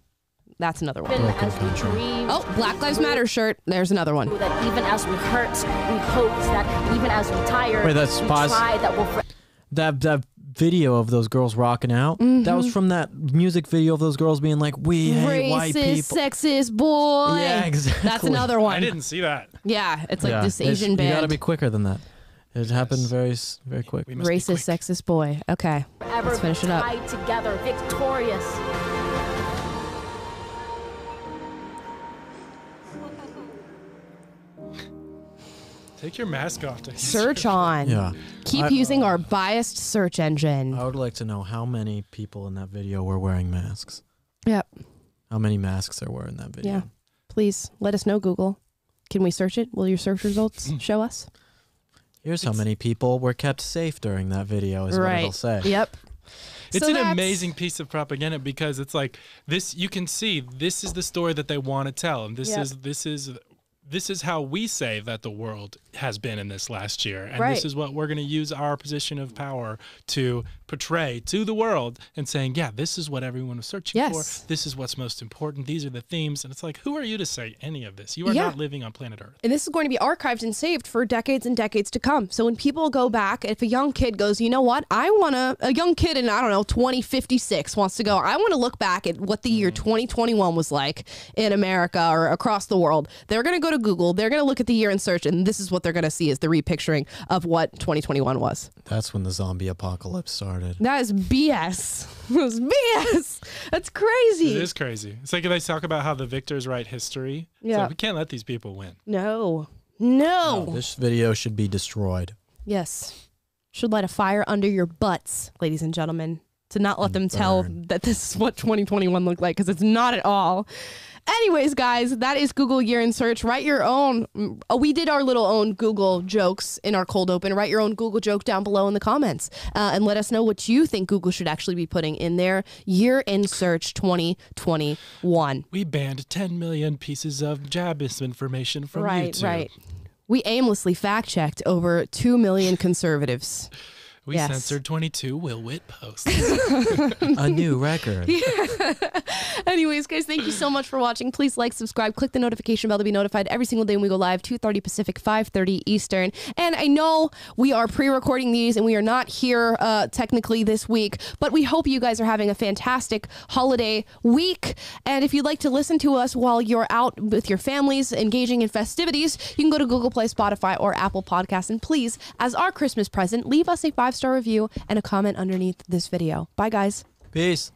That's another one. Oh, Black Lives Matter shirt. There's another one. That even as we hurt, we hope that even as we tire, wait, that's that video of those girls rocking out. That was from that music video of those girls being like, "We hate white people." Sexist boy. Yeah, exactly. That's another one. I didn't see that. Yeah, it's like this Asian band. You got to be quicker than that. It happened very quick. Racist, sexist boy. Okay, let's finish it up. Fight together, victorious. Take your mask off. Search on. Yeah. Keep using our biased search engine. I would like to know how many people in that video were wearing masks. Yep. How many masks there were in that video. Yeah. Please let us know, Google. Can we search it? Will your search results show us? Here's how many people were kept safe during that video is what it'll say. Yep. It's an amazing piece of propaganda because it's like this. You can see this is the story that they want to tell, and this is how we say that the world has been in this last year, and this is what we're going to use our position of power to portray to the world, and saying, yeah, this is what everyone was searching for. This is what's most important. These are the themes, and it's like, who are you to say any of this? You are not living on planet Earth. And this is going to be archived and saved for decades and decades to come. So when people go back, if a young kid goes, you know what, a young kid in, I don't know, 2056 wants to go, I want to look back at what the year 2021 was like in America or across the world. They're going to go to Google, they're going to look at the year in search, and this is what they're going to see is the repicturing of what 2021 was. That's when the zombie apocalypse started. That is BS. It was BS. That's crazy. It is crazy. It's like they talk about how the victors write history. Yeah. So we can't let these people win. No. This video should be destroyed. Yes. Should light a fire under your butts, ladies and gentlemen, to not let them tell that this is what 2021 looked like, because it's not at all. Anyways, guys, that is Google Year in Search. Write your own. We did our little own Google jokes in our cold open. Write your own Google joke down below in the comments and let us know what you think Google should actually be putting in their Year in Search 2021. We banned 10 million pieces of jab misinformation from YouTube. Right. We aimlessly fact-checked over 2 million conservatives. We censored 22 Will Witt posts. A new record. Yeah. Anyways, guys, thank you so much for watching. Please like, subscribe, click the notification bell to be notified every single day when we go live, 2:30 Pacific, 5:30 Eastern. And I know we are pre-recording these and we are not here technically this week, but we hope you guys are having a fantastic holiday week. And if you'd like to listen to us while you're out with your families engaging in festivities, you can go to Google Play, Spotify, or Apple Podcasts. And please, as our Christmas present, leave us a 5-star review and a comment underneath this video. Bye, guys. Peace.